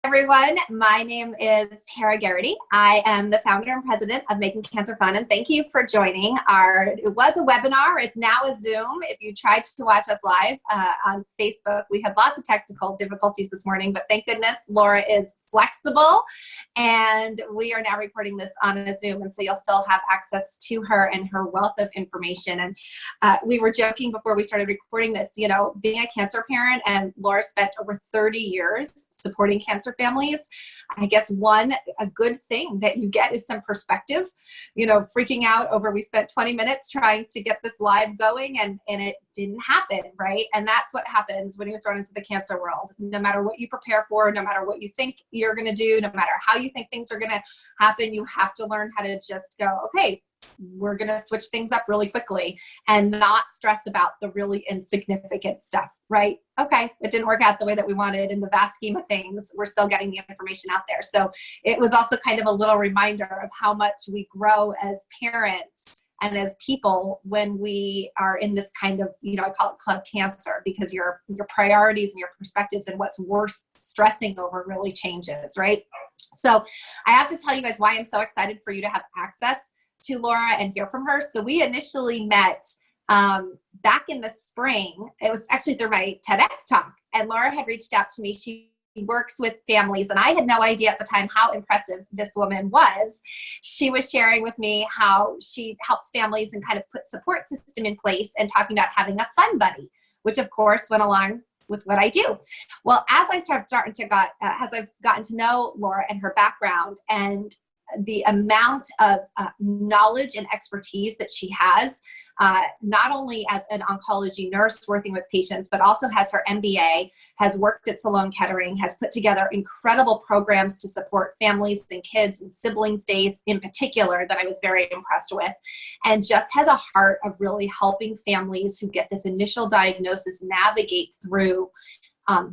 everyone. My name is Tara Garrity. I am the founder and president of Making Cancer Fun, and thank you for joining it was a webinar. It's now a Zoom. If you tried to watch us live on Facebook, we had lots of technical difficulties this morning, but thank goodness Laura is flexible, and we are now recording this on a Zoom, and so you'll still have access to her and her wealth of information. And we were joking before we started recording this, you know, being a cancer parent, and Laura spent over 30 years supporting cancer families. I guess a good thing that you get is some perspective. You know, freaking out over, we spent 20 minutes trying to get this live going and it didn't happen, right? And that's what happens when you're thrown into the cancer world. No matter what you prepare for, no matter what you think you're going to do, no matter how you think things are going to happen, you have to learn how to just go, okay, we're going to switch things up really quickly and not stress about the really insignificant stuff, right? Okay, it didn't work out the way that we wanted. In the vast scheme of things, we're still getting the information out there. So it was also kind of a little reminder of how much we grow as parents and as people when we are in this kind of, you know, I call it club cancer, because your priorities and your perspectives and what's worth stressing over really changes, right? So I have to tell you guys why I'm so excited for you to have access to Laura and hear from her. So we initially met back in the spring. It was actually through my TEDx talk, and Laura had reached out to me. She works with families, and I had no idea at the time how impressive this woman was. She was sharing with me how she helps families and kind of put support system in place and talking about having a fun buddy, which of course went along with what I do. Well, as I've gotten to know Laura and her background and the amount of knowledge and expertise that she has, not only as an oncology nurse working with patients, but also has her MBA, has worked at Sloan Kettering, has put together incredible programs to support families and kids and sibling states in particular that I was very impressed with, and just has a heart of really helping families who get this initial diagnosis navigate through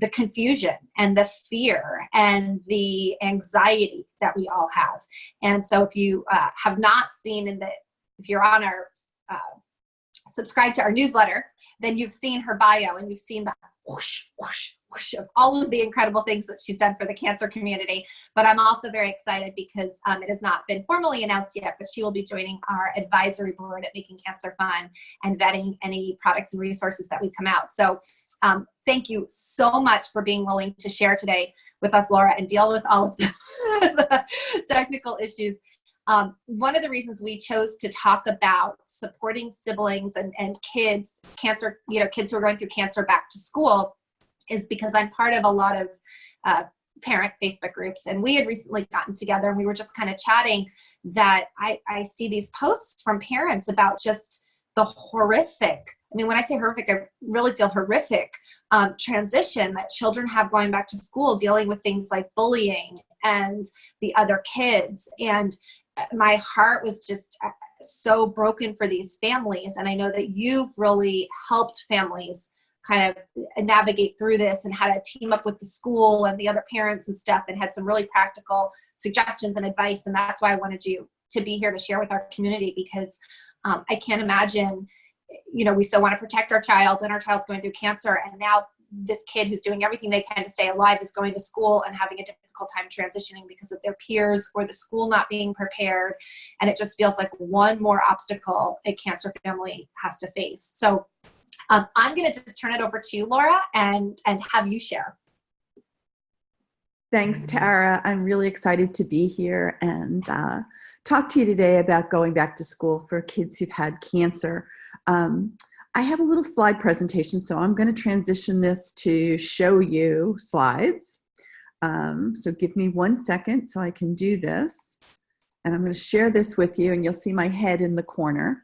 the confusion and the fear and the anxiety that we all have. And so if you have not seen if you're on our, subscribe to our newsletter, then you've seen her bio and you've seen the whoosh, whoosh, whoosh of all of the incredible things that she's done for the cancer community. But I'm also very excited because it has not been formally announced yet, but she will be joining our advisory board at Making Cancer Fun and vetting any products and resources that we come out. So thank you so much for being willing to share today with us, Laura, and deal with all of the technical issues. One of the reasons we chose to talk about supporting siblings and kids, kids who are going through cancer back to school, is because I'm part of a lot of parent Facebook groups, and we had recently gotten together and we were just kind of chatting that I see these posts from parents about just the horrific, I mean, when I say horrific, I really feel horrific transition that children have going back to school, dealing with things like bullying and the other kids. And my heart was just so broken for these families. And I know that you've really helped families kind of navigate through this and how to team up with the school and the other parents and stuff, and had some really practical suggestions and advice. And that's why I wanted you to be here to share with our community, because I can't imagine, you know, we still want to protect our child, and our child's going through cancer, and now this kid who's doing everything they can to stay alive is going to school and having a difficult time transitioning because of their peers or the school not being prepared. And it just feels like one more obstacle a cancer family has to face. So I'm going to just turn it over to you, Laura, and have you share. Thanks, Tara. I'm really excited to be here and talk to you today about going back to school for kids who've had cancer. I have a little slide presentation, so I'm going to transition this to show you slides. So give me 1 second so I can do this. And I'm going to share this with you, and you'll see my head in the corner.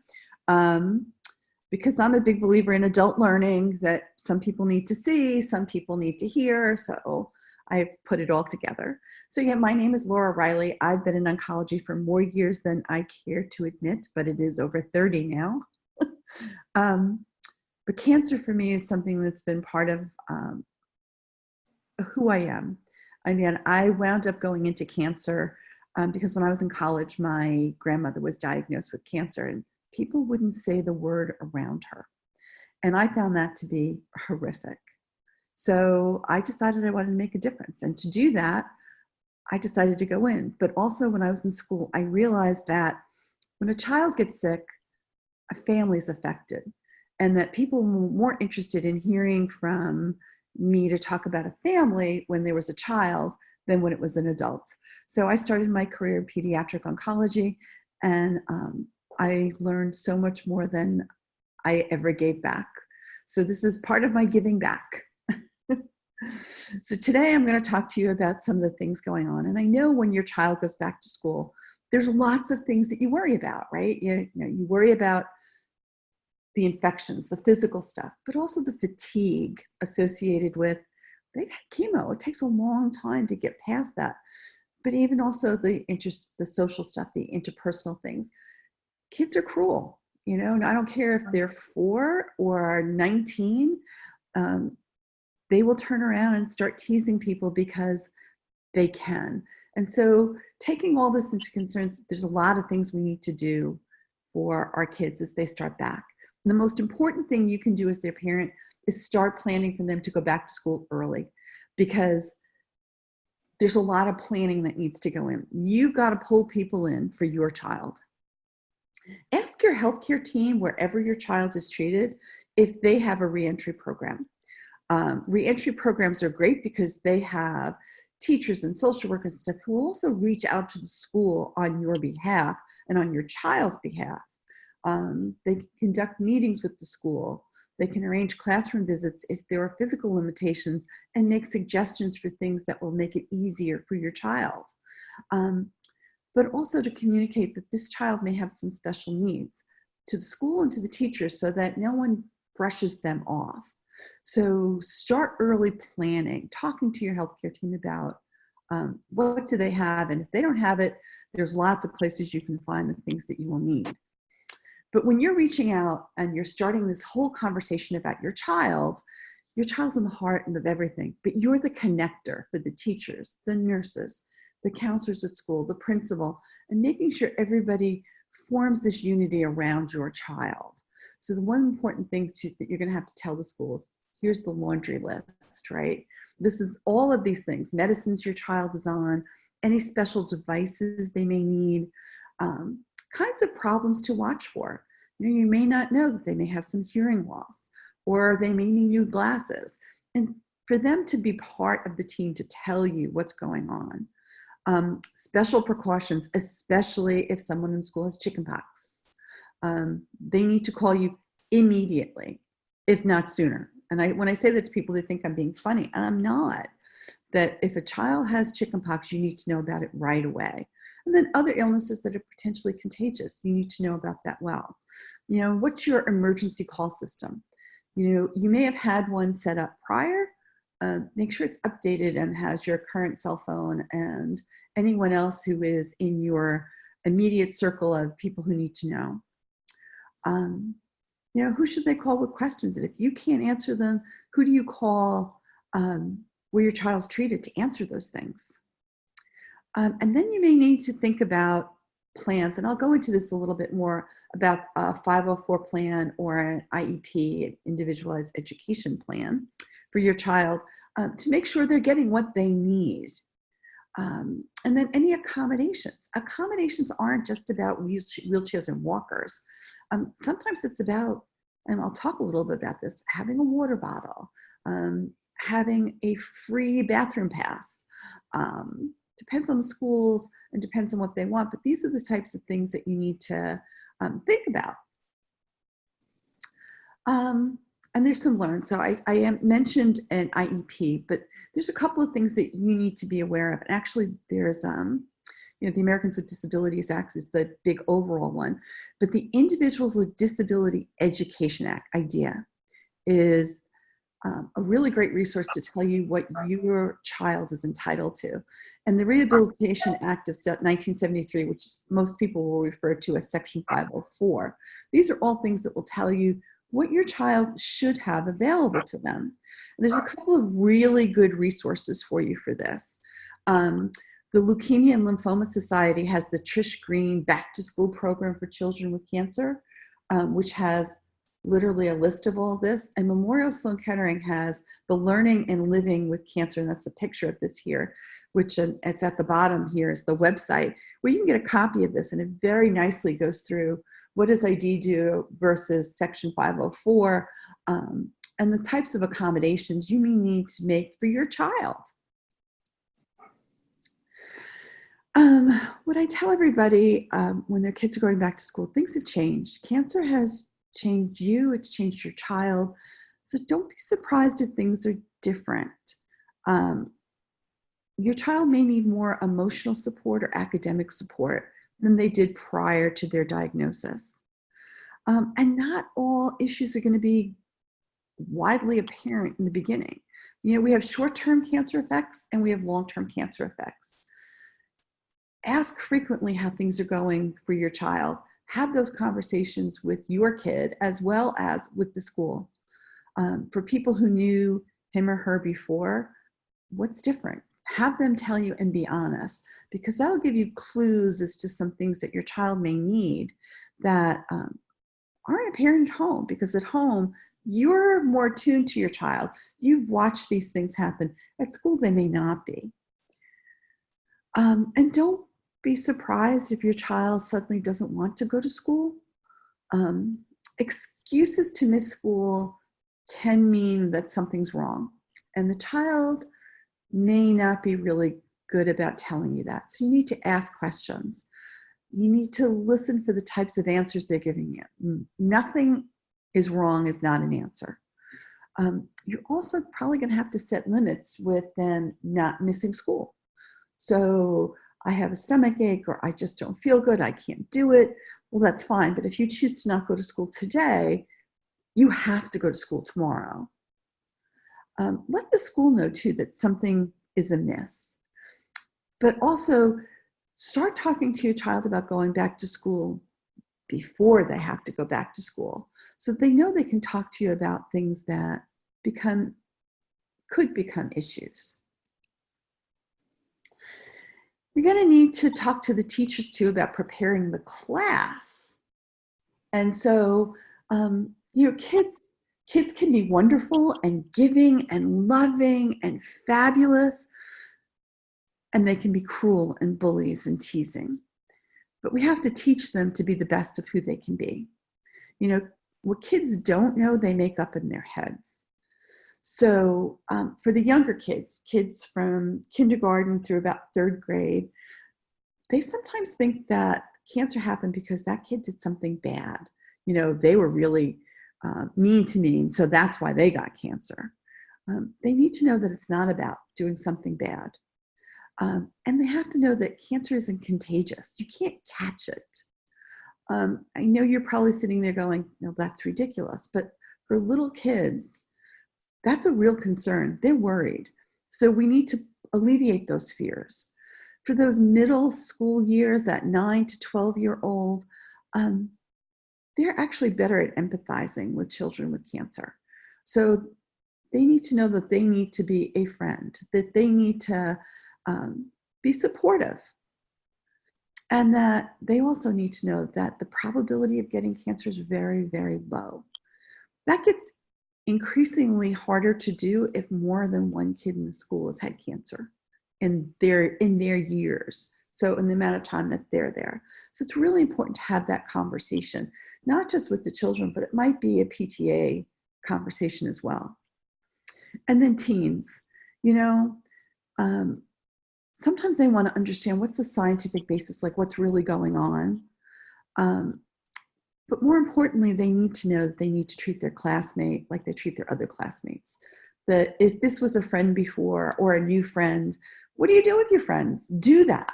Because I'm a big believer in adult learning that some people need to see, some people need to hear, so I put it all together. So yeah, my name is Laura Reilly. I've been in oncology for more years than I care to admit, but it is over 30 now. But cancer for me is something that's been part of who I am. Again, I wound up going into cancer because when I was in college, my grandmother was diagnosed with cancer, and people wouldn't say the word around her. And I found that to be horrific. So I decided I wanted to make a difference. And to do that, I decided to go in. But also when I was in school, I realized that when a child gets sick, a family is affected, and that people were more interested in hearing from me to talk about a family when there was a child than when it was an adult. So I started my career in pediatric oncology, and I learned so much more than I ever gave back. So this is part of my giving back. So today I'm going to talk to you about some of the things going on. And I know when your child goes back to school, there's lots of things that you worry about, right? You worry about the infections, the physical stuff, but also the fatigue associated with, they've had chemo. It takes a long time to get past that. But even also the social stuff, the interpersonal things. Kids are cruel, and I don't care if they're 4 or 19. They will turn around and start teasing people because they can. And so taking all this into concerns, there's a lot of things we need to do for our kids as they start back. And the most important thing you can do as their parent is start planning for them to go back to school early, because there's a lot of planning that needs to go in. You've got to pull people in for your child. Ask your healthcare team, wherever your child is treated, if they have a reentry program. Reentry programs are great because they have teachers and social workers and stuff who will also reach out to the school on your behalf and on your child's behalf. They can conduct meetings with the school. They can arrange classroom visits if there are physical limitations and make suggestions for things that will make it easier for your child. But also to communicate that this child may have some special needs to the school and to the teachers so that no one brushes them off. So start early planning, talking to your healthcare team about what do they have, and if they don't have it, there's lots of places you can find the things that you will need. But when you're reaching out and you're starting this whole conversation about your child's in the heart of everything, but you're the connector for the teachers, the nurses, the counselors at school, the principal, and making sure everybody forms this unity around your child. So the one important thing that you're going to have to tell the schools, here's the laundry list, right? This is all of these things, medicines your child is on, any special devices they may need, kinds of problems to watch for. You may not know that they may have some hearing loss, or they may need new glasses. And for them to be part of the team to tell you what's going on. Special precautions, especially if someone in school has chickenpox. They need to call you immediately, if not sooner. And when I say that to people, they think I'm being funny, and I'm not. That if a child has chickenpox, you need to know about it right away. And then other illnesses that are potentially contagious, you need to know about that well. What's your emergency call system? You may have had one set up prior. Make sure it's updated and has your current cell phone and anyone else who is in your immediate circle of people who need to know. Who should they call with questions? And if you can't answer them, who do you call where your child's treated to answer those things? And then you may need to think about plans, and I'll go into this a little bit more about a 504 plan or an IEP, an individualized education plan for your child to make sure they're getting what they need. And then any accommodations. Accommodations aren't just about wheelchairs and walkers. Sometimes it's about, and I'll talk a little bit about this, having a water bottle, having a free bathroom pass. Depends on the schools and depends on what they want, but these are the types of things that you need to think about. And there's some learn. So I mentioned an IEP, but there's a couple of things that you need to be aware of. And actually there's, the Americans with Disabilities Act is the big overall one, but the Individuals with Disability Education Act idea is a really great resource to tell you what your child is entitled to. And the Rehabilitation Act of 1973, which most people will refer to as Section 504, these are all things that will tell you what your child should have available to them. And there's a couple of really good resources for you for this. The Leukemia and Lymphoma Society has the Trish Green Back to School program for children with cancer, which has literally a list of all this. And Memorial Sloan Kettering has the Learning and Living with Cancer, and that's the picture of this here, which it's at the bottom here is the website, where you can get a copy of this, and it very nicely goes through what does ID do versus Section 504, and the types of accommodations you may need to make for your child. What I tell everybody when their kids are going back to school, things have changed. Cancer has changed you, it's changed your child. So don't be surprised if things are different. Your child may need more emotional support or academic support than they did prior to their diagnosis. And not all issues are going to be widely apparent in the beginning. You know, we have short-term cancer effects and we have long-term cancer effects. Ask frequently how things are going for your child. Have those conversations with your kid as well as with the school. For people who knew him or her before, what's different? Have them tell you and be honest, because that'll give you clues as to some things that your child may need that aren't apparent at home, because at home, you're more attuned to your child. You've watched these things happen. At school, they may not be. And don't be surprised if your child suddenly doesn't want to go to school. Excuses to miss school can mean that something's wrong, and the child may not be really good about telling you that. So you need to ask questions. You need to listen for the types of answers they're giving you. Nothing is wrong is not an answer. You're also probably going to have to set limits with them not missing school. So I have a stomach ache, or I just don't feel good, I can't do it. Well, that's fine. But if you choose to not go to school today, you have to go to school tomorrow. Let the school know too that something is amiss. But also start talking to your child about going back to school before they have to go back to school, so they know they can talk to you about things that could become issues. You're going to need to talk to the teachers too about preparing the class. And so, you know, kids can be wonderful and giving and loving and fabulous, and they can be cruel and bullies and teasing. But we have to teach them to be the best of who they can be. You know, what kids don't know, they make up in their heads. So for the younger kids from kindergarten through about 3rd grade, they sometimes think that cancer happened because that kid did something bad. You know, they were really mean to me, and so that's why they got cancer. They need to know that it's not about doing something bad. And they have to know that cancer isn't contagious. You can't catch it. I know you're probably sitting there going, no, that's ridiculous. But for little kids, that's a real concern. They're worried. So we need to alleviate those fears. For those middle school years, that 9 to 12-year-old, they're actually better at empathizing with children with cancer. So they need to know that they need to be a friend, that they need to be supportive, and that they also need to know that the probability of getting cancer is very, very low. That gets increasingly harder to do if more than one kid in the school has had cancer in their years. So in the amount of time that they're there. So it's really important to have that conversation, not just with the children, but it might be a PTA conversation as well. And then teens, you know, sometimes they want to understand what's the scientific basis, like what's really going on. But more importantly, they need to know that they need to treat their classmate like they treat their other classmates. That if this was a friend before or a new friend, what do you do with your friends? Do that.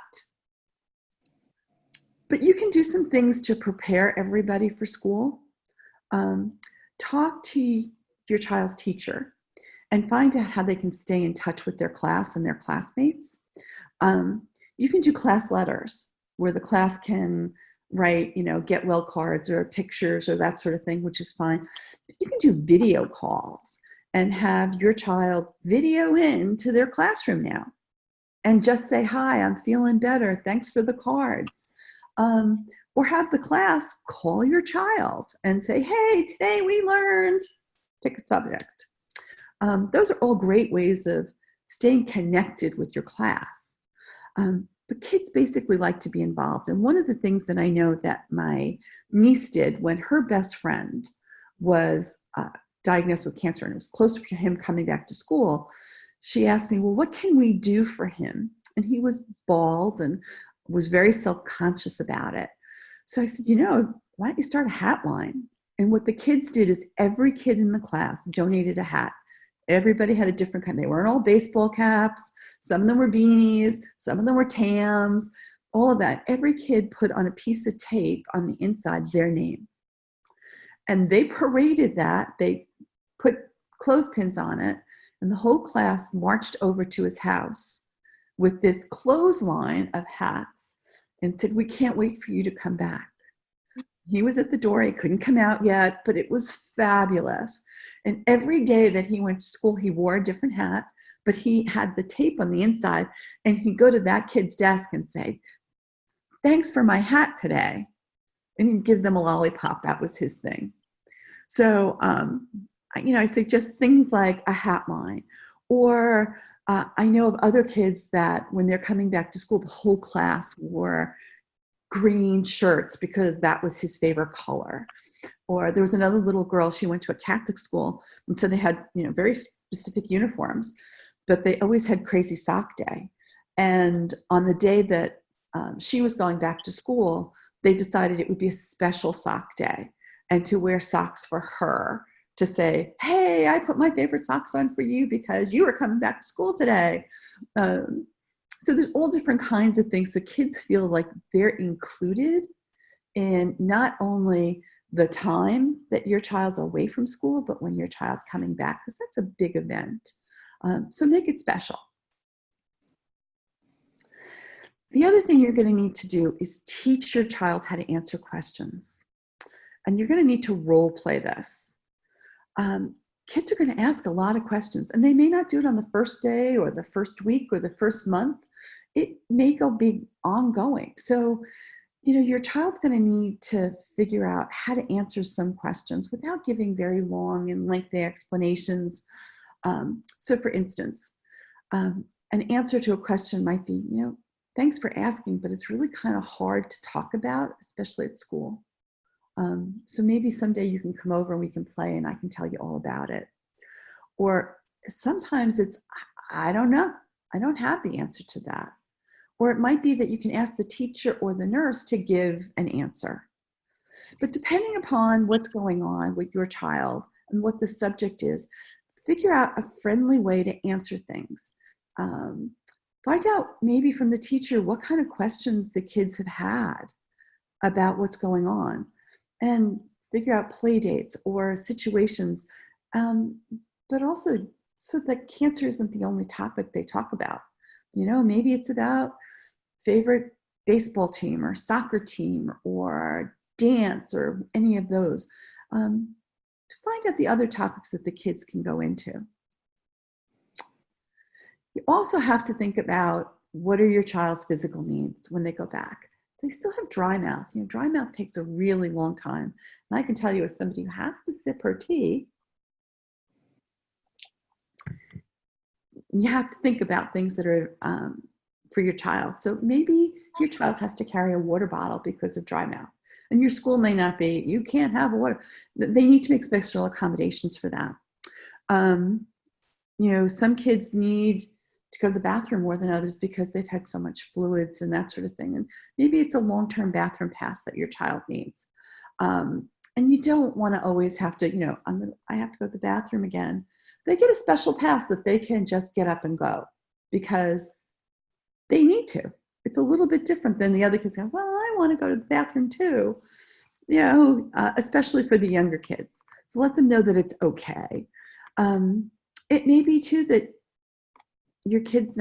But you can do some things to prepare everybody for school. Talk to your child's teacher and find out how they can stay in touch with their class and their classmates. You can do class letters where the class can write, you know, get well cards or pictures or that sort of thing, which is fine. You can do video calls and have your child video in to their classroom now and just say, hi, I'm feeling better. Thanks for the cards. Or have the class call your child and say, hey, today we learned, pick a subject. Those are all great ways of staying connected with your class. But kids basically like to be involved. And one of the things that I know that my niece did when her best friend was diagnosed with cancer and it was closer to him coming back to school, she asked me, well, what can we do for him? And he was bald and was very self-conscious about it. So I said, why don't you start a hat line? And what the kids did is every kid in the class donated a hat. Everybody had a different kind. They weren't all baseball caps. Some of them were beanies. Some of them were Tams, all of that. Every kid put on a piece of tape on the inside their name. And they paraded that. They put clothespins on it. And the whole class marched over to his house with this clothesline of hats and said, we can't wait for you to come back. He was at the door. He couldn't come out yet, but it was fabulous. And every day that he went to school, he wore a different hat, but he had the tape on the inside. And he'd go to that kid's desk and say, thanks for my hat today. And he'd give them a lollipop. That was his thing. So, I suggest things like a hat line. Or I know of other kids that when they're coming back to school, the whole class wore green shirts because that was his favorite color. Or there was another little girl, she went to a Catholic school, and so they had, very specific uniforms, but they always had crazy sock day. And on the day that she was going back to school, they decided it would be a special sock day and to wear socks for her, to say, hey, I put my favorite socks on for you because you were coming back to school today. So there's all different kinds of things. So kids feel like they're included in not only the time that your child's away from school, but when your child's coming back, because that's a big event. So make it special. The other thing you're going to need to do is teach your child how to answer questions. And you're going to need to role play this. Kids are going to ask a lot of questions, and they may not do it on the first day or the first week or the first month. It may be ongoing. So, your child's going to need to figure out how to answer some questions without giving very long and lengthy explanations. So for instance, an answer to a question might be, thanks for asking, but it's really kind of hard to talk about, especially at school. So maybe someday you can come over and we can play and I can tell you all about it. Or sometimes it's, I don't know. I don't have the answer to that. Or it might be that you can ask the teacher or the nurse to give an answer. But depending upon what's going on with your child and what the subject is, figure out a friendly way to answer things. Find out maybe from the teacher what kind of questions the kids have had about what's going on. And figure out play dates or situations, but also so that cancer isn't the only topic they talk about. Maybe it's about favorite baseball team or soccer team or dance or any of those, to find out the other topics that the kids can go into. You also have to think about what are your child's physical needs when they go back. They still have dry mouth. Dry mouth takes a really long time. And I can tell you as somebody who has to sip her tea, you have to think about things that are for your child. So maybe your child has to carry a water bottle because of dry mouth. And your school may not be, you can't have water. They need to make special accommodations for that. Some kids need to go to the bathroom more than others because they've had so much fluids and that sort of thing. And maybe it's a long-term bathroom pass that your child needs. And you don't want to always have to, I have to go to the bathroom again. They get a special pass that they can just get up and go because they need to. It's a little bit different than the other kids go, well, I want to go to the bathroom too, especially for the younger kids. So let them know that it's okay. It may be too that your kid's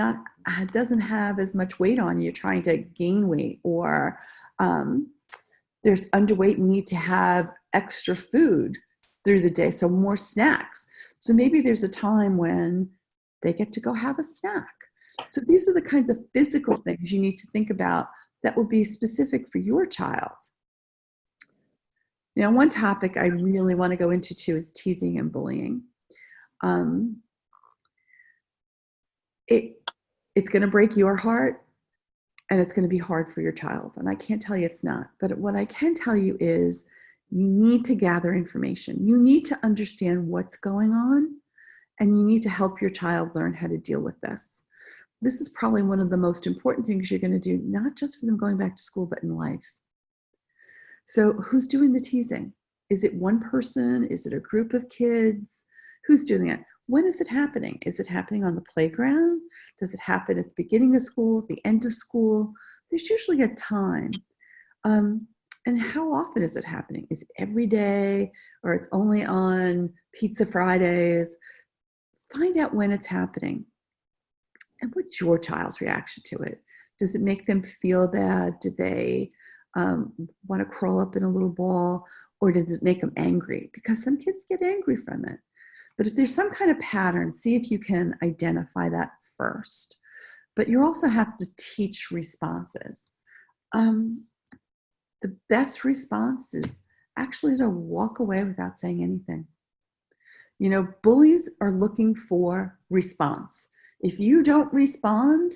doesn't have as much weight on, you're trying to gain weight, or there's underweight and need to have extra food through the day, so more snacks. So maybe there's a time when they get to go have a snack. So these are the kinds of physical things you need to think about that will be specific for your child You know, one topic I really want to go into too is teasing and bullying. It's going to break your heart, and it's going to be hard for your child. And I can't tell you it's not. But what I can tell you is you need to gather information. You need to understand what's going on, and you need to help your child learn how to deal with this. This is probably one of the most important things you're going to do, not just for them going back to school, but in life. So who's doing the teasing? Is it one person? Is it a group of kids? Who's doing it? When is it happening? Is it happening on the playground? Does it happen at the beginning of school, at the end of school? There's usually a time. And how often is it happening? Is it every day, or it's only on Pizza Fridays? Find out when it's happening. And what's your child's reaction to it? Does it make them feel bad? Do they want to crawl up in a little ball, or does it make them angry? Because some kids get angry from it. But if there's some kind of pattern, see if you can identify that first. But you also have to teach responses. The best response is actually to walk away without saying anything. You know, bullies are looking for response. If you don't respond,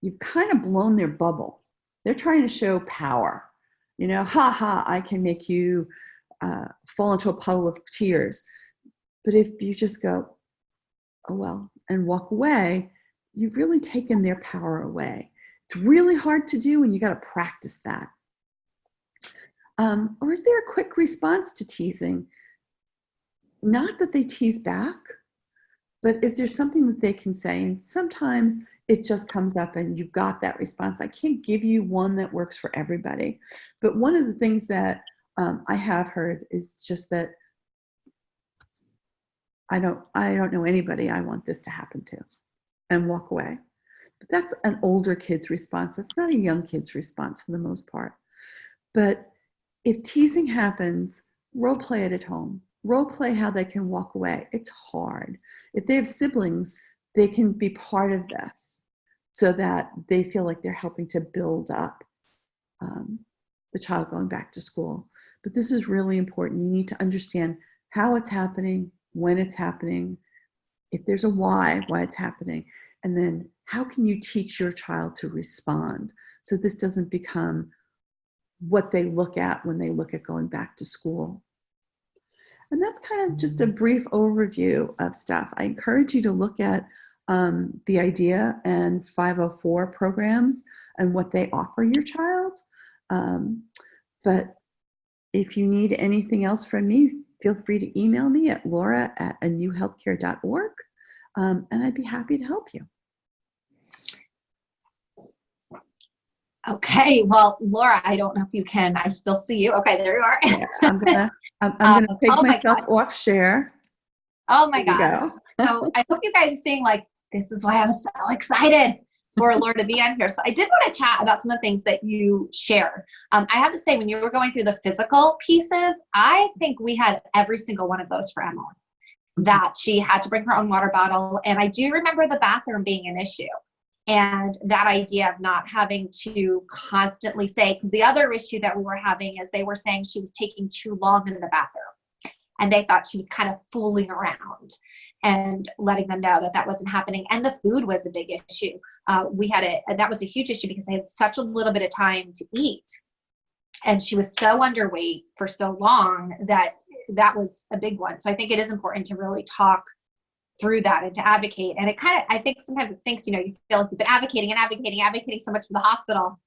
you've kind of blown their bubble. They're trying to show power. You know, ha ha, I can make you fall into a puddle of tears. But if you just go, oh well, and walk away, you've really taken their power away. It's really hard to do, and you got to practice that. Or is there a quick response to teasing? Not that they tease back, but is there something that they can say? And sometimes it just comes up and you've got that response. I can't give you one that works for everybody. But one of the things that I have heard is just that I don't know anybody I want this to happen to, and walk away. But that's an older kid's response. That's not a young kid's response for the most part. But if teasing happens, role play it at home. Role play how they can walk away. It's hard. If they have siblings, they can be part of this so that they feel like they're helping to build up the child going back to school. But this is really important. You need to understand how it's happening, when it's happening, if there's a why it's happening, and then how can you teach your child to respond so this doesn't become what they look at when they look at going back to school. And that's kind of just a brief overview of stuff. I encourage you to look at the IDEA and 504 programs and what they offer your child. But if you need anything else from me, feel free to email me at laura@anewhealthcare.org, and I'd be happy to help you. Okay, well, Laura, I don't know if you can. I still see you. Okay, there you are. Yeah, I'm gonna take myself off share. Oh my gosh! So I hope you guys are seeing, like, this is why I was so excited for Laura to be on here. So I did want to chat about some of the things that you shared. I have to say, when you were going through the physical pieces, I think we had every single one of those for Emily. That she had to bring her own water bottle, and I do remember the bathroom being an issue. And that idea of not having to constantly say, because the other issue that we were having is they were saying she was taking too long in the bathroom. And they thought she was kind of fooling around, and letting them know that that wasn't happening. And the food was a big issue. That was a huge issue because they had such a little bit of time to eat. And she was so underweight for so long that was a big one. So I think it is important to really talk through that and to advocate. And I think sometimes it stinks, you feel like you've been advocating so much for the hospital,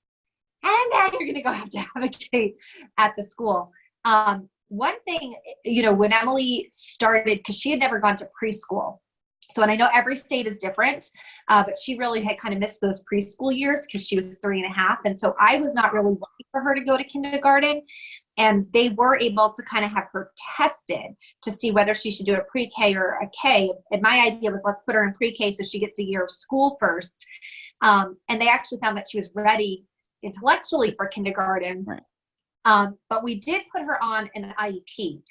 and now you're going to go have to advocate at the school. One thing, when Emily started, because she had never gone to preschool. So, and I know every state is different, but she really had kind of missed those preschool years because she was 3.5. And so I was not really looking for her to go to kindergarten. And they were able to kind of have her tested to see whether she should do a pre-K or a K. And my idea was, let's put her in pre-K so she gets a year of school first. And they actually found that she was ready intellectually for kindergarten. Right. But we did put her on an IEP.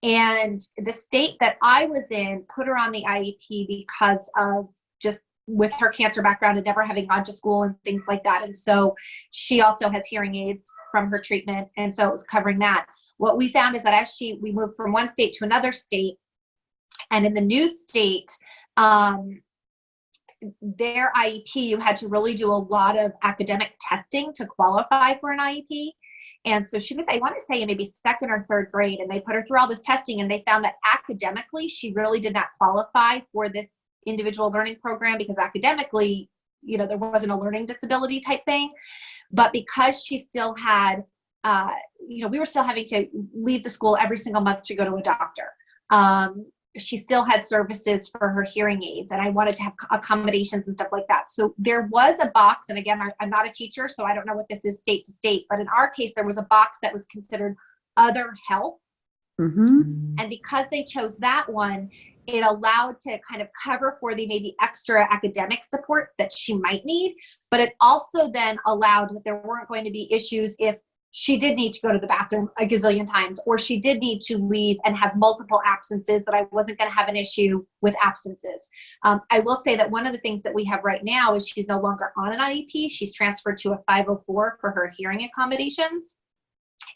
And the state that I was in put her on the IEP because of just with her cancer background and never having gone to school and things like that. And so she also has hearing aids from her treatment. And so it was covering that. what we found is that as we moved from one state to another state, and in the new state, their IEP, you had to really do a lot of academic testing to qualify for an IEP. And so she was, I want to say, in maybe second or third grade, and they put her through all this testing, and they found that academically, she really did not qualify for this individual learning program, because academically, there wasn't a learning disability type thing. But because she still had, we were still having to leave the school every single month to go to a doctor. She still had services for her hearing aids, and I wanted to have accommodations and stuff like that. So there was a box, and again, I'm not a teacher, so I don't know what this is state to state, but in our case, there was a box that was considered other health. Mm-hmm. And because they chose that one, it allowed to kind of cover for the maybe extra academic support that she might need, but it also then allowed that there weren't going to be issues if she did need to go to the bathroom a gazillion times, or she did need to leave and have multiple absences, that I wasn't going to have an issue with absences. I will say that one of the things that we have right now is she's no longer on an IEP. She's transferred to a 504 for her hearing accommodations.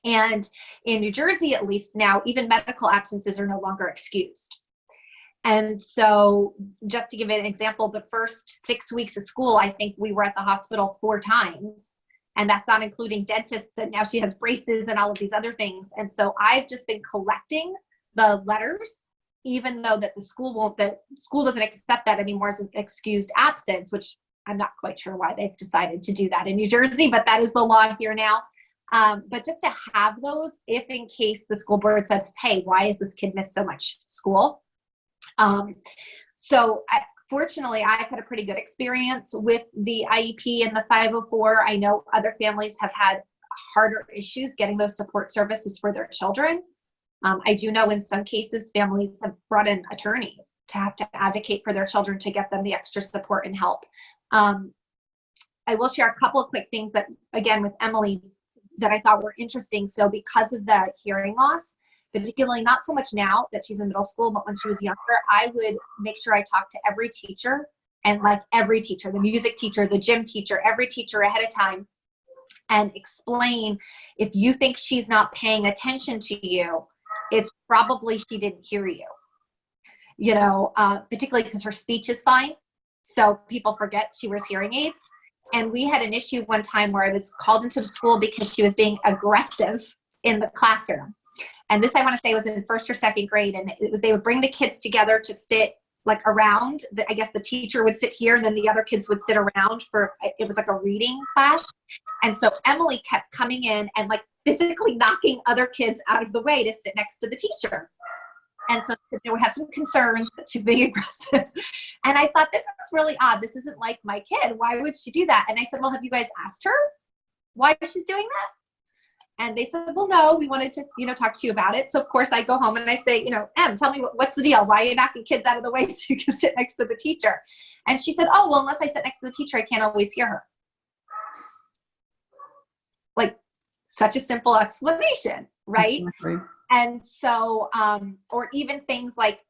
And in New Jersey, at least now, even medical absences are no longer excused. And so just to give an example, the first 6 weeks of school, I think we were at the hospital 4 times. And that's not including dentists, and now she has braces and all of these other things. And so I've just been collecting the letters, even though that the school doesn't accept that anymore as an excused absence, which I'm not quite sure why they've decided to do that in New Jersey, but that is the law here now. But just to have those, if in case the school board says, hey, why is this kid missed so much school? Fortunately, I've had a pretty good experience with the IEP and the 504. I know other families have had harder issues getting those support services for their children. I do know in some cases, families have brought in attorneys to have to advocate for their children to get them the extra support and help. I will share a couple of quick things that, again, with Emily, that I thought were interesting. So because of the hearing loss, particularly not so much now that she's in middle school, but when she was younger, I would make sure I talked to every teacher, and like every teacher, the music teacher, the gym teacher, every teacher ahead of time, and explain, if you think she's not paying attention to you, it's probably she didn't hear you, particularly because her speech is fine. So people forget she wears hearing aids. And we had an issue one time where I was called into the school because she was being aggressive in the classroom. And this, I want to say, was in first or second grade. And they would bring the kids together to sit like around. I guess the teacher would sit here, and then the other kids would sit around it was like a reading class. And so Emily kept coming in and like physically knocking other kids out of the way to sit next to the teacher. And so we have some concerns that she's being aggressive. And I thought, this is really odd. This isn't like my kid. Why would she do that? And I said, well, have you guys asked her why she's doing that? And they said, well, no, we wanted to, talk to you about it. So of course I go home and I say, Em, tell me what's the deal? Why are you knocking kids out of the way so you can sit next to the teacher? And she said, oh, well, unless I sit next to the teacher, I can't always hear her. Like, such a simple explanation, right? Exactly. And so, or even things like,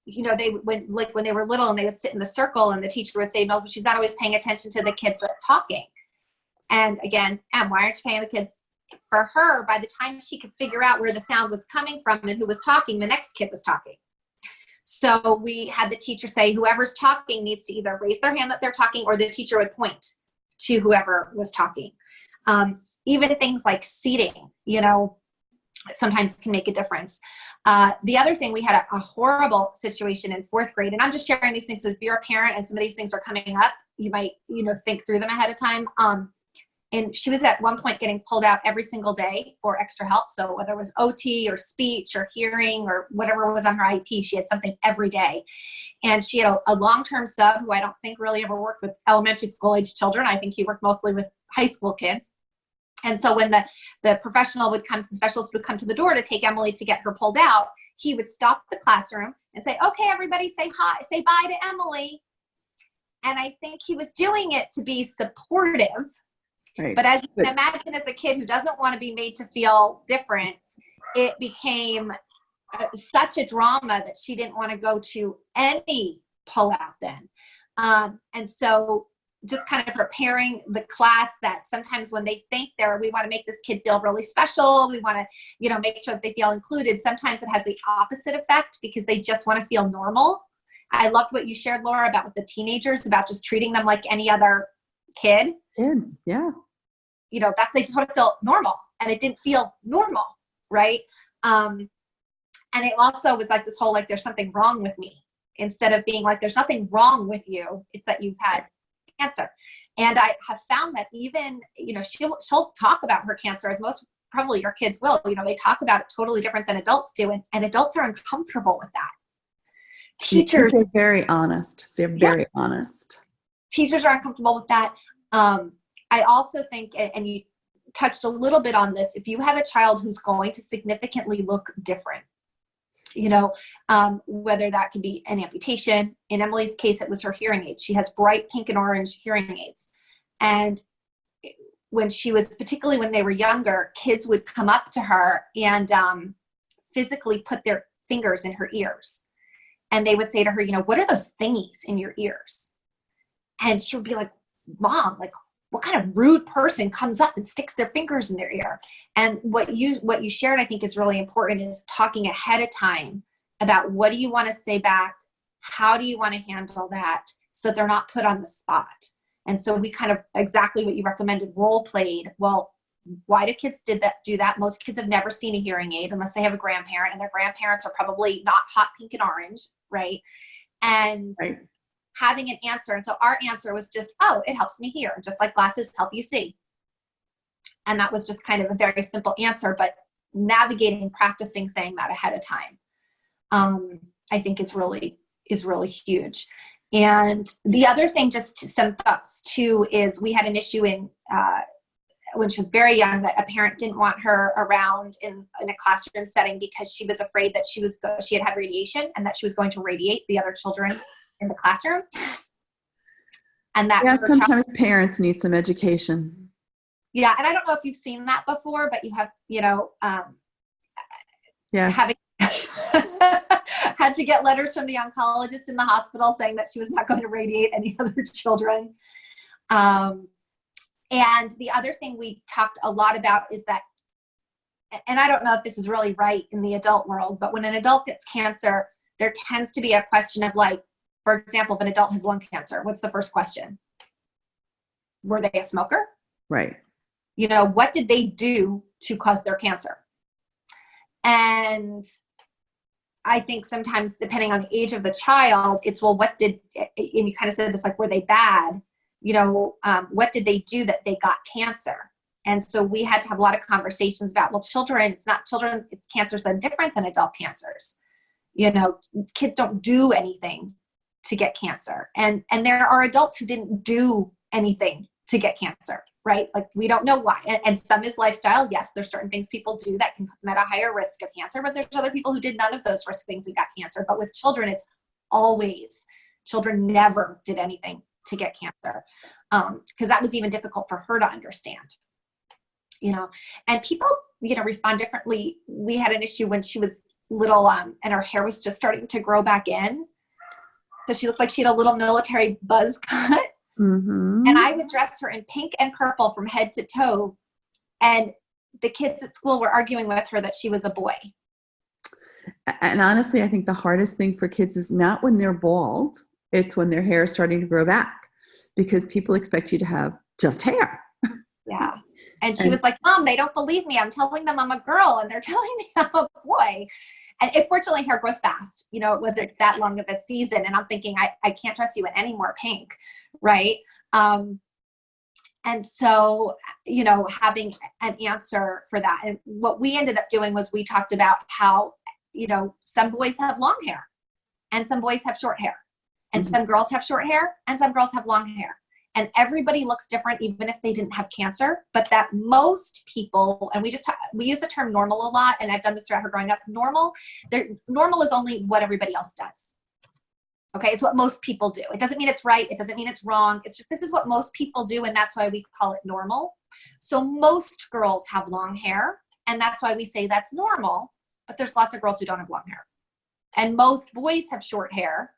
when they were little and they would sit in the circle and the teacher would say, no, but she's not always paying attention to the kids that are talking. And again, Em, why aren't you paying the kids? For her, by the time she could figure out where the sound was coming from and who was talking, the next kid was talking. So we had the teacher say, whoever's talking needs to either raise their hand that they're talking, or the teacher would point to whoever was talking. Even things like seating, sometimes can make a difference. The other thing, we had a horrible situation in 4th grade, and I'm just sharing these things. So if you're a parent and some of these things are coming up, you might, think through them ahead of time. And she was at one point getting pulled out every single day for extra help. So whether it was OT or speech or hearing or whatever was on her IEP, she had something every day. And she had a long-term sub who I don't think really ever worked with elementary school age children. I think he worked mostly with high school kids. And so when the professional would come, the specialist would come to the door to take Emily to get her pulled out, he would stop the classroom and say, okay, everybody say hi, say bye to Emily. And I think he was doing it to be supportive. Right. But as you can imagine, as a kid who doesn't want to be made to feel different, it became such a drama that she didn't want to go to any pullout then. And so just kind of preparing the class that sometimes when they think we want to make this kid feel really special, we want to, make sure that they feel included. Sometimes it has the opposite effect because they just want to feel normal. I loved what you shared, Laura, about with the teenagers, about just treating them like any other kid. Yeah. They just want to feel normal, and it didn't feel normal. Right. And it also was like this whole, like, there's something wrong with me, instead of being like, there's nothing wrong with you. It's that you've had cancer. And I have found that even, she'll talk about her cancer, as most probably your kids will, they talk about it totally different than adults do. And adults are uncomfortable with that. Teachers, they're very honest. They're very honest. Teachers are uncomfortable with that. I also think, and you touched a little bit on this, if you have a child who's going to significantly look different, whether that could be an amputation. In Emily's case, it was her hearing aids. She has bright pink and orange hearing aids. And particularly when they were younger, kids would come up to her and physically put their fingers in her ears. And they would say to her, what are those thingies in your ears? And she would be like, Mom, like, what kind of rude person comes up and sticks their fingers in their ear? And what you shared, I think, is really important, is talking ahead of time about what do you want to say back? How do you want to handle that so they're not put on the spot? And so we kind of, exactly what you recommended, role played. Well, why do kids do that? Most kids have never seen a hearing aid unless they have a grandparent, and their grandparents are probably not hot pink and orange, right? And having an answer. And so our answer was just, oh, it helps me hear, just like glasses help you see. And that was just kind of a very simple answer, but practicing saying that ahead of time, I think is really huge. And the other thing, just some thoughts too, is we had an issue when she was very young, that a parent didn't want her around in a classroom setting because she was afraid that she had radiation, and that she was going to radiate the other children in the classroom. And that sometimes parents need some education. Yeah. And I don't know if you've seen that before, but you have, having had to get letters from the oncologist in the hospital saying that she was not going to radiate any other children. And the other thing we talked a lot about is that, and I don't know if this is really right in the adult world, but when an adult gets cancer, there tends to be a question of, like, for example, if an adult has lung cancer, what's the first question? Were they a smoker? Right. What did they do to cause their cancer? And I think sometimes, depending on the age of the child, it's, well, and you kind of said this, like, were they bad? What did they do that they got cancer? And so we had to have a lot of conversations about, well, cancers are different than adult cancers. Kids don't do anything to get cancer. And there are adults who didn't do anything to get cancer, right? Like, we don't know why. And some is lifestyle. Yes, there's certain things people do that can put them at a higher risk of cancer, but there's other people who did none of those risk things and got cancer. But with children, it's always, children never did anything to get cancer. Because that was even difficult for her to understand. And people, respond differently. We had an issue when she was little, and her hair was just starting to grow back in. So she looked like she had a little military buzz cut. Mm-hmm. And I would dress her in pink and purple from head to toe. And the kids at school were arguing with her that she was a boy. And honestly, I think the hardest thing for kids is not when they're bald. It's when their hair is starting to grow back, because people expect you to have just hair. Yeah. And she was like, Mom, they don't believe me. I'm telling them I'm a girl, and they're telling me I'm a boy. And fortunately, hair grows fast. It wasn't that long of a season. And I'm thinking, I can't trust you in any more pink, right? And so, having an answer for that. And what we ended up doing was, we talked about how, some boys have long hair and some boys have short hair. And some girls have short hair and some girls have long hair. And everybody looks different, even if they didn't have cancer. But that most people, and we use the term normal a lot, and I've done this throughout her growing up. Normal is only what everybody else does. Okay, it's what most people do. It doesn't mean it's right. It doesn't mean it's wrong. It's just, this is what most people do, and that's why we call it normal. So most girls have long hair, and that's why we say that's normal. But there's lots of girls who don't have long hair. And most boys have short hair,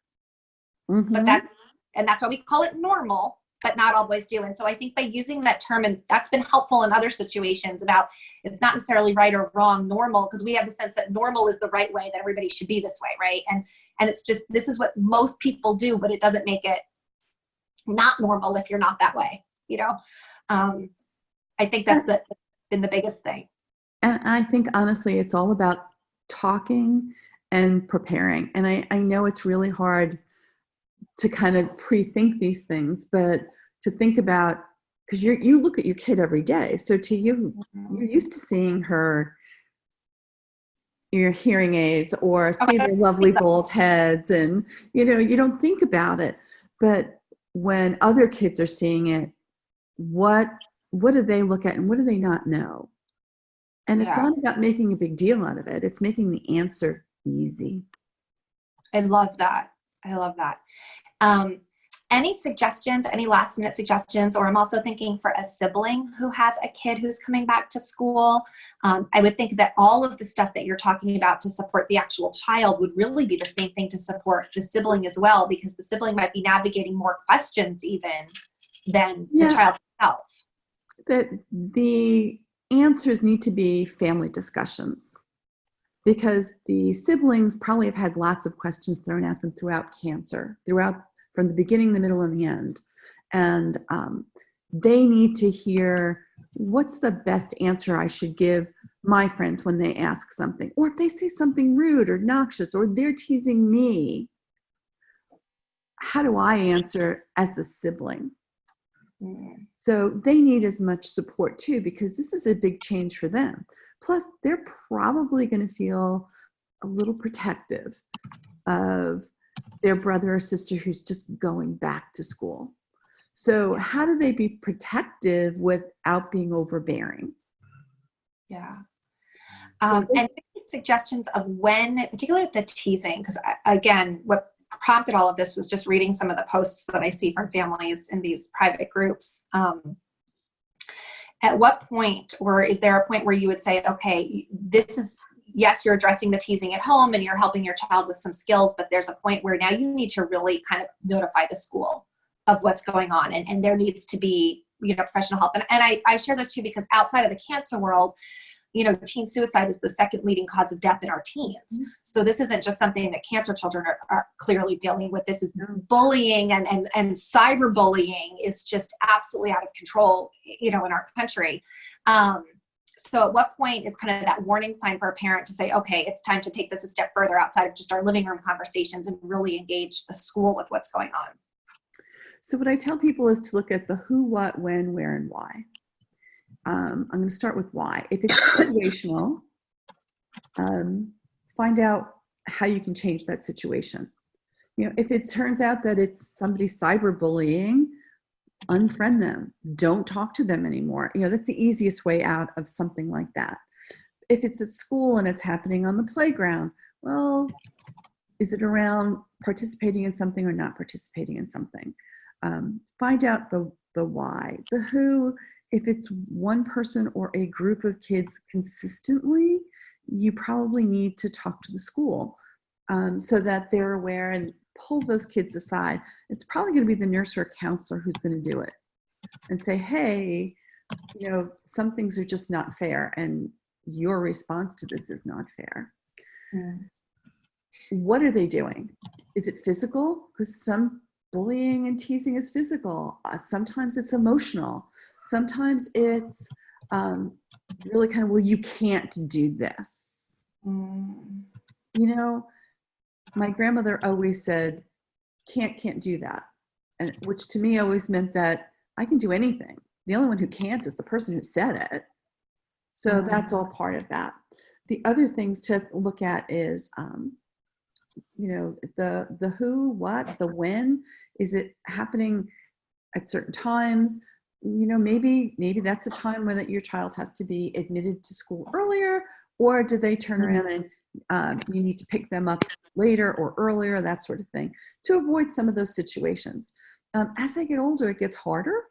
but that's why we call it normal. but not all boys do. And so I think by using that term, and that's been helpful in other situations about it's not necessarily right or wrong, normal, because we have the sense that normal is the right way, that everybody should be this way, right? And it's just, this is what most people do, but it doesn't make it not normal if you're not that way, you know? I think that's been the biggest thing. And I think, honestly, it's all about talking and preparing. And I know it's really hard to kind of pre-think these things, but to think about, because you look at your kid every day. So to you, you're used to seeing your hearing aids or see their lovely bald heads, and, you know, you don't think about it. But when other kids are seeing it, what do they look at and what do they not know? And it's not about making a big deal out of it. It's making the answer easy. I love that. I love that. Any suggestions, any last minute suggestions? Or I'm also thinking for a sibling who has a kid who's coming back to school. I would think that all of the stuff that you're talking about to support the actual child would really be the same thing to support the sibling as well, because the sibling might be navigating more questions even than the child itself. That the answers need to be family discussions, because the siblings probably have had lots of questions thrown at them throughout cancer, from the beginning, the middle, and the end. And they need to hear, what's the best answer I should give my friends when they ask something? Or if they say something rude or noxious, or they're teasing me, how do I answer as the sibling? So they need as much support too, because this is a big change for them. Plus, they're probably going to feel a little protective of their brother or sister who's just going back to school. So how do they be protective without being overbearing? Yeah. And suggestions of when, particularly with the teasing, because again, what prompted all of this was just reading some of the posts that I see from families in these private groups. At what point, or is there a point where you would say, okay, this is, yes, you're addressing the teasing at home and you're helping your child with some skills, but there's a point where now you need to really kind of notify the school of what's going on, and there needs to be, you know, professional help. And I share this too, because outside of the cancer world, you know, teen suicide is the second leading cause of death in our teens. Mm-hmm. So this isn't just something that cancer children are clearly dealing with. This is bullying, and cyberbullying is just absolutely out of control, you know, in our country. So at what point is kind of that warning sign for a parent to say, okay, it's time to take this a step further outside of just our living room conversations and really engage the school with what's going on? So what I tell people is to look at the who, what, when, where, and why. I'm going to start with why. If it's situational, find out how you can change that situation. You know, if it turns out that it's somebody cyberbullying, unfriend them. Don't talk to them anymore. You know, that's the easiest way out of something like that. If it's at school and it's happening on the playground, well, is it around participating in something or not participating in something? Find out the why. The who, if it's one person or a group of kids consistently, you probably need to talk to the school so that they're aware and pull those kids aside. It's probably going to be the nurse or counselor who's going to do it and say, hey, you know, some things are just not fair, and your response to this is not fair. What are they doing? Is it physical? Because some bullying and teasing is physical. Sometimes it's emotional. Sometimes it's really kind of, well, you can't do this. You know, my grandmother always said, can't do that. And which to me always meant that I can do anything. The only one who can't is the person who said it. So that's all part of that. The other things to look at is, you know, the who, what, the when. Is it happening at certain times? You know, maybe that's a time when your child has to be admitted to school earlier, or do they turn around and you need to pick them up later or earlier, that sort of thing, to avoid some of those situations. As they get older, it gets harder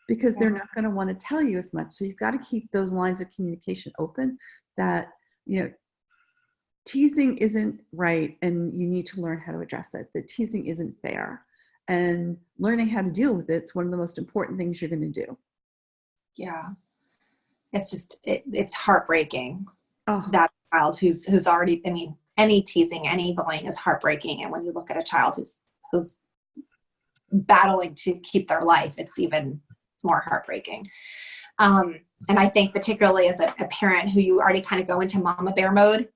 because they're not going to want to tell you as much. So you've got to keep those lines of communication open, that, you know, teasing isn't right and you need to learn how to address it. That teasing isn't fair. and learning how to deal with it's one of the most important things you're going to do. Yeah. It's just, it's heartbreaking. Oh. That child who's already, I mean, any teasing, any bullying is heartbreaking. And when you look at a child who's battling to keep their life, it's even more heartbreaking. And I think particularly as a parent who you already kind of go into mama bear mode,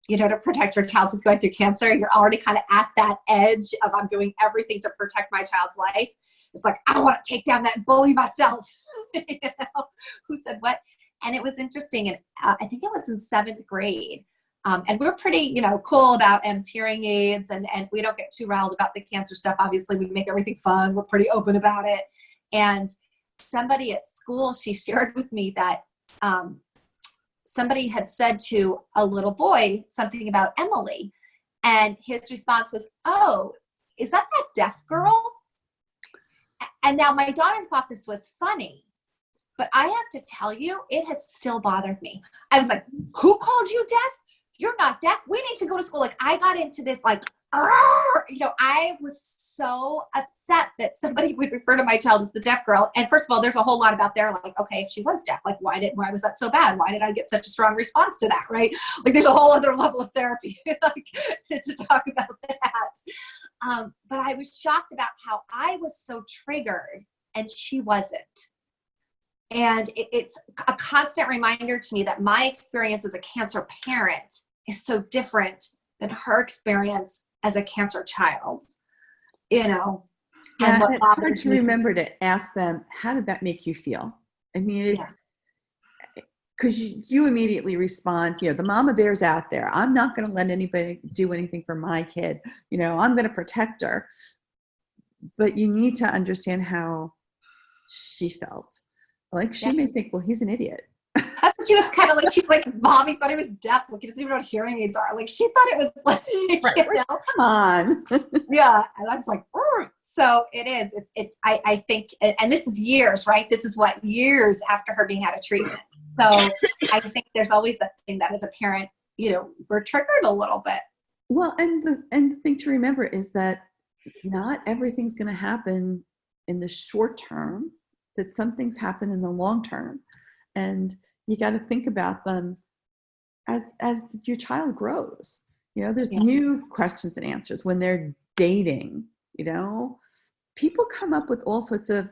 you know, to protect your child who's going through cancer, you're already kind of at that edge of I'm doing everything to protect my child's life. It's like, I want to take down that bully myself. You know? Who said what? And it was interesting. And I think it was in 7th grade. And we're pretty, you know, cool about M's hearing aids, and we don't get too riled about the cancer stuff. Obviously, we make everything fun. We're pretty open about it. And somebody at school, she shared with me that somebody had said to a little boy something about Emily. And his response was, oh, is that deaf girl? And now my daughter thought this was funny, but I have to tell you, it has still bothered me. I was like, who called you deaf? You're not deaf. We need to go to school. Like, I got into this, like, you know, I was so upset that somebody would refer to my child as the deaf girl. And first of all, there's a whole lot about there. Like, okay, if she was deaf, like, why was that so bad? Why did I get such a strong response to that? Right? Like, there's a whole other level of therapy like, to talk about that. But I was shocked about how I was so triggered and she wasn't. And it's a constant reminder to me that my experience as a cancer parent is so different than her experience as a cancer child, you know. Yeah, and it's hard to remember to ask them, how did that make you feel? I mean, it's because you immediately respond, you know, the mama bear's out there. I'm not going to let anybody do anything for my kid. You know, I'm going to protect her. But you need to understand how she felt. Like, she may think, well, he's an idiot. That's what she was kind of like. She's like, Mommy thought he was deaf. Like, he doesn't even know what hearing aids are. Like, she thought it was like, right. You know? Come on. Yeah. And I was like, so it is. I think, and this is years, right? This is what, years after her being out of treatment. So I think there's always that thing that as a parent, you know, we're triggered a little bit. Well, and the thing to remember is that not everything's going to happen in the short term, that some things happen in the long term. And you got to think about them as your child grows. You know, there's new questions and answers when they're dating. You know, people come up with all sorts of,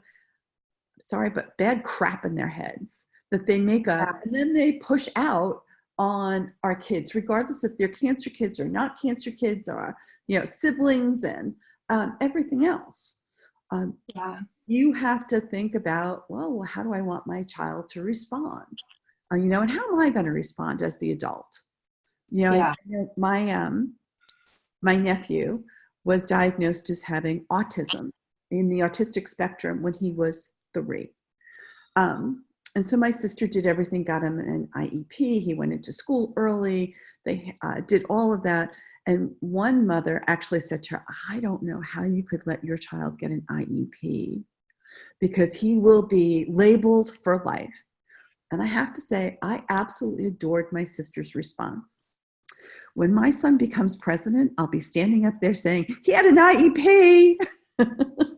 sorry, but bad crap in their heads that they make up, and then they push out on our kids, regardless if they're cancer kids or not cancer kids, or, you know, siblings and everything else. You have to think about, well, how do I want my child to respond? You know, and how am I going to respond as the adult? You know, my nephew was diagnosed as having autism, in the autistic spectrum, when he was 3. And so my sister did everything, got him an IEP. He went into school early. They did all of that. And one mother actually said to her, I don't know how you could let your child get an IEP, because he will be labeled for life. And I have to say, I absolutely adored my sister's response. When my son becomes president, I'll be standing up there saying, he had an IEP.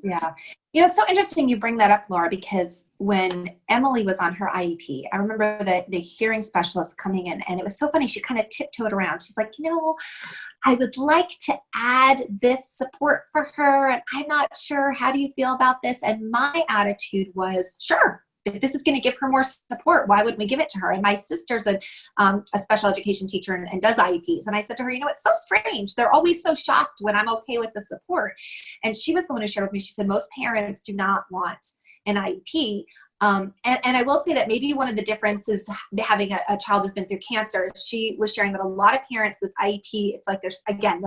Yeah. You know, it's so interesting you bring that up, Laura, because when Emily was on her IEP, I remember the hearing specialist coming in, and it was so funny. She kind of tiptoed around. She's like, you know, I would like to add this support for her, and I'm not sure. How do you feel about this? And my attitude was, sure. If this is going to give her more support, why wouldn't we give it to her? And my sister's a special education teacher and does IEPs. And I said to her, you know, it's so strange. They're always so shocked when I'm okay with the support. And she was the one who shared with me. She said, most parents do not want an IEP. And I will say that maybe one of the differences having a child who's been through cancer, she was sharing that a lot of parents, this IEP, it's like there's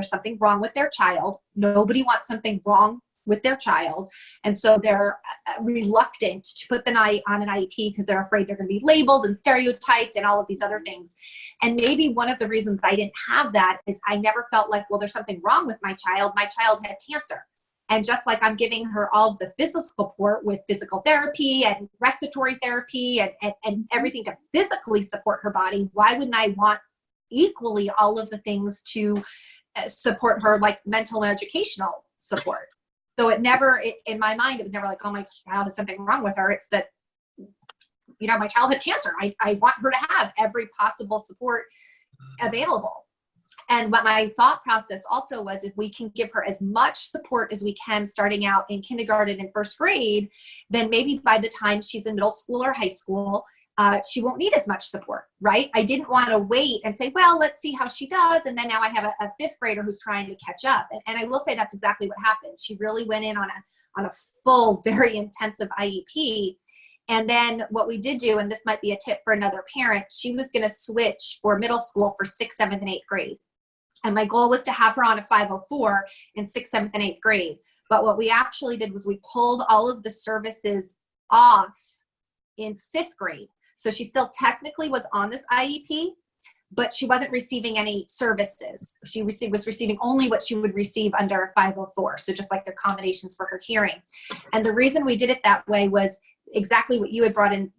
something wrong with their child. Nobody wants something wrong with their child. And so they're reluctant to put the eye on an IEP because they're afraid they're going to be labeled and stereotyped and all of these other things. And maybe one of the reasons I didn't have that is I never felt like, well, there's something wrong with my child. My child had cancer. And just like I'm giving her all of the physical support with physical therapy and respiratory therapy and everything to physically support her body, why wouldn't I want equally all of the things to support her, like mental and educational support? So in my mind, it was never like, oh, my child has something wrong with her. It's that, my child had cancer. I want her to have every possible support available. And what my thought process also was, if we can give her as much support as we can starting out in kindergarten and first grade, then maybe by the time she's in middle school or high school, she won't need as much support, right? I didn't want to wait and say, well, let's see how she does. And then now I have a fifth grader who's trying to catch up. And I will say that's exactly what happened. She really went in on a full, very intensive IEP. And then what we did do, and this might be a tip for another parent, she was going to switch for middle school for 6th, 7th, and 8th grade. And my goal was to have her on a 504 in 6th, 7th, and 8th grade. But what we actually did was we pulled all of the services off in 5th grade. So she still technically was on this IEP, but she wasn't receiving any services. She was receiving only what she would receive under a 504. So just like the accommodations for her hearing. And the reason we did it that way was exactly what you had brought in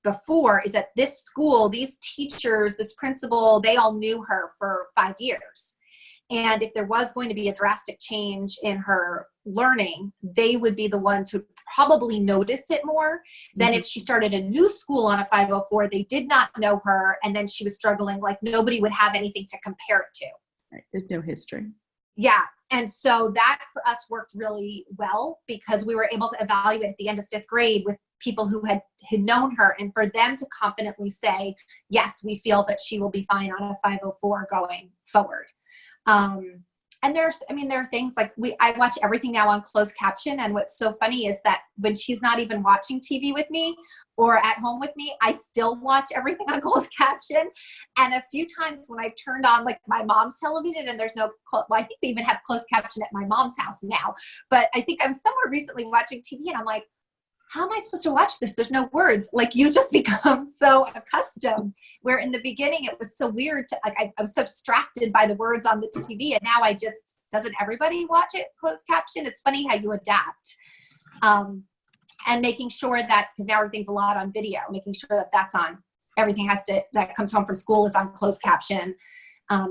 before, is that this school, these teachers, this principal, they all knew her for 5 years. And if there was going to be a drastic change in her learning, they would be the ones who probably notice it more than if she started a new school on a 504, they did not know her, and then she was struggling, like nobody would have anything to compare it to. Right. There's no history. Yeah. And so that for us worked really well, because we were able to evaluate at the end of 5th grade with people who had known her, and for them to confidently say, yes, we feel that she will be fine on a 504 going forward. And there are things like I watch everything now on closed caption. And what's so funny is that when she's not even watching TV with me or at home with me, I still watch everything on closed caption. And a few times when I've turned on like my mom's television and there's no, I think they even have closed caption at my mom's house now, but I think I'm somewhere recently watching TV and I'm like, how am I supposed to watch this? There's no words. Like, you just become so accustomed, where in the beginning it was so weird to, like, I was so distracted by the words on the TV, and now doesn't everybody watch it closed caption? It's funny how you adapt. And making sure that, because now everything's a lot on video, making sure that that's on, everything that comes home from school is on closed caption,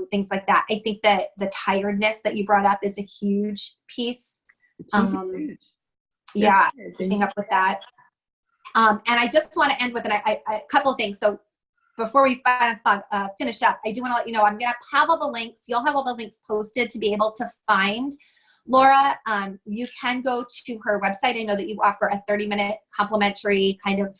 things like that. I think that the tiredness that you brought up is a huge piece. Huge. Yeah, keeping up with that. And I just want to end with a couple of things. So before we finish up, I do want to let you know, I'm going to have all the links. You'll have all the links posted to be able to find Laura. You can go to her website. I know that you offer a 30-minute complimentary kind of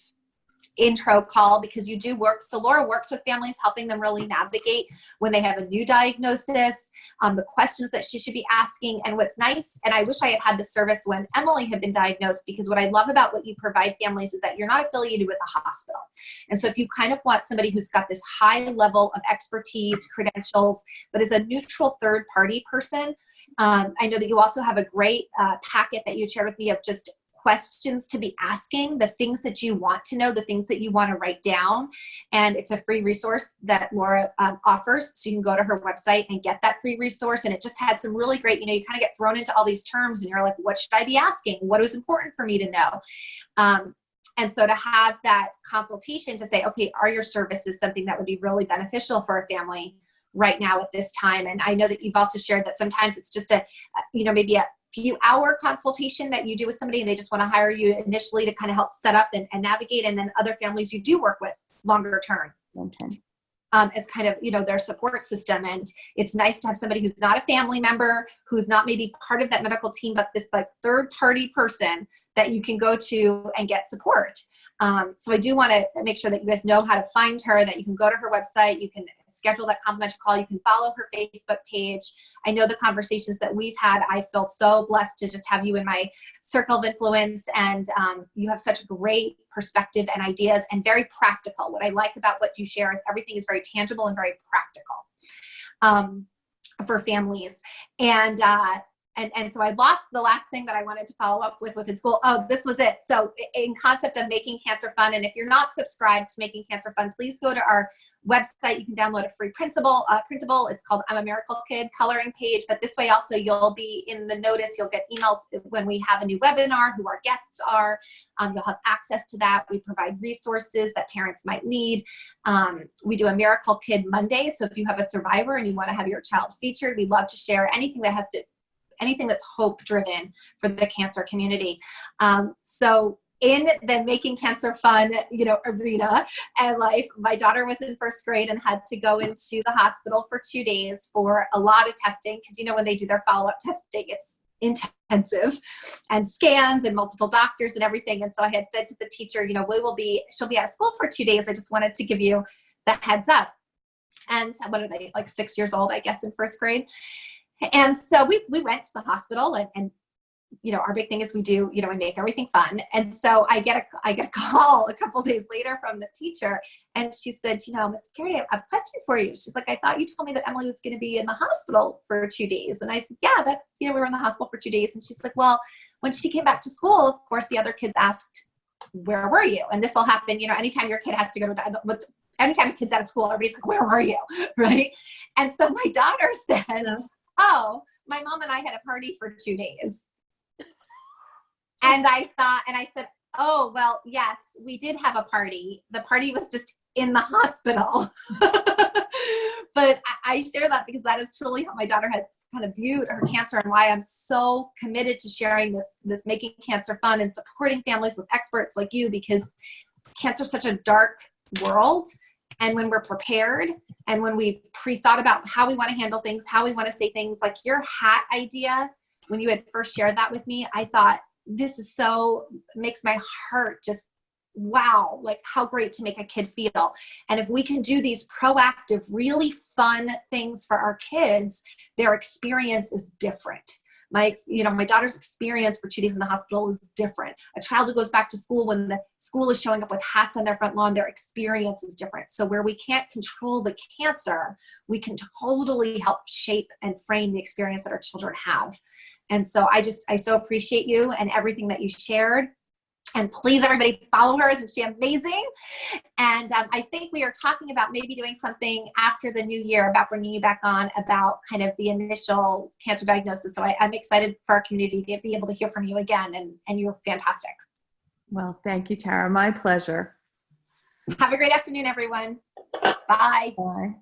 intro call, because you do work. So Laura works with families, helping them really navigate when they have a new diagnosis, the questions that she should be asking. And what's nice, and I wish I had had this service when Emily had been diagnosed, because what I love about what you provide families is that you're not affiliated with a hospital. And so if you kind of want somebody who's got this high level of expertise, credentials, but is a neutral third-party person, I know that you also have a great packet that you shared with me of just questions to be asking, the things that you want to know, the things that you want to write down. And it's a free resource that Laura offers. So you can go to her website and get that free resource. And it just had some really great, you kind of get thrown into all these terms and you're like, what should I be asking? What is important for me to know? And so to have that consultation to say, okay, are your services something that would be really beneficial for a family right now at this time? And I know that you've also shared that sometimes it's just maybe a few-hour consultation that you do with somebody and they just want to hire you initially to kind of help set up and navigate. And then other families you do work with longer term. As kind of, their support system. And it's nice to have somebody who's not a family member, who's not maybe part of that medical team, but this like third party person that you can go to and get support. So I do want to make sure that you guys know how to find her, that you can go to her website, you can schedule that complimentary call, you can follow her Facebook page. I know the conversations that we've had, I feel so blessed to just have you in my circle of influence, and you have such great perspective and ideas, and very practical. What I like about what you share is everything is very tangible and very practical for families. And so I lost the last thing that I wanted to follow up with in school. Oh, this was it. So in concept of Making Cancer Fun, and if you're not subscribed to Making Cancer Fun, please go to our website. You can download a free printable. It's called I'm a Miracle Kid coloring page. But this way also you'll be in the notice. You'll get emails when we have a new webinar, who our guests are. You'll have access to that. We provide resources that parents might need. We do a Miracle Kid Monday. So if you have a survivor and you want to have your child featured, we love to share anything that has to anything that's hope driven for the cancer community. So in the Making Cancer Fun, arena and life, my daughter was in first grade and had to go into the hospital for 2 days for a lot of testing. Because, when they do their follow-up testing, it's intensive and scans and multiple doctors and everything. And so I had said to the teacher, she'll be out of school for 2 days. I just wanted to give you the heads up. And so what are they, like 6 years old, I guess, in first grade. And so we went to the hospital and our big thing is we do, we make everything fun. And so I get a call a couple of days later from the teacher, and she said, Miss Garrity, I have a question for you. She's like, I thought you told me that Emily was going to be in the hospital for 2 days. And I said, yeah, that's, we were in the hospital for 2 days. And she's like, well, when she came back to school, of course, the other kids asked, where were you? And this will happen, anytime your kid has to go to, anytime a kid's out of school, everybody's like, where were you? Right. And so my daughter says, oh, my mom and I had a party for 2 days. And I said, oh, well, yes, we did have a party. The party was just in the hospital. But I share that because that is truly how my daughter has kind of viewed her cancer, and why I'm so committed to sharing this Making Cancer Fun and supporting families with experts like you, because cancer is such a dark world. And when we're prepared and when we've pre-thought about how we want to handle things, how we want to say things, like your hat idea, when you had first shared that with me, I thought, this is makes my heart just, wow, like how great to make a kid feel. And if we can do these proactive, really fun things for our kids, their experience is different. My daughter's experience for 2 days in the hospital is different. A child who goes back to school, when the school is showing up with hats on their front lawn, their experience is different. So where we can't control the cancer, we can totally help shape and frame the experience that our children have. And so I so appreciate you and everything that you shared. And please, everybody, follow her. Isn't she amazing? And I think we are talking about maybe doing something after the new year about bringing you back on about kind of the initial cancer diagnosis. So I'm excited for our community to be able to hear from you again. And you're fantastic. Well, thank you, Tara. My pleasure. Have a great afternoon, everyone. Bye. Bye.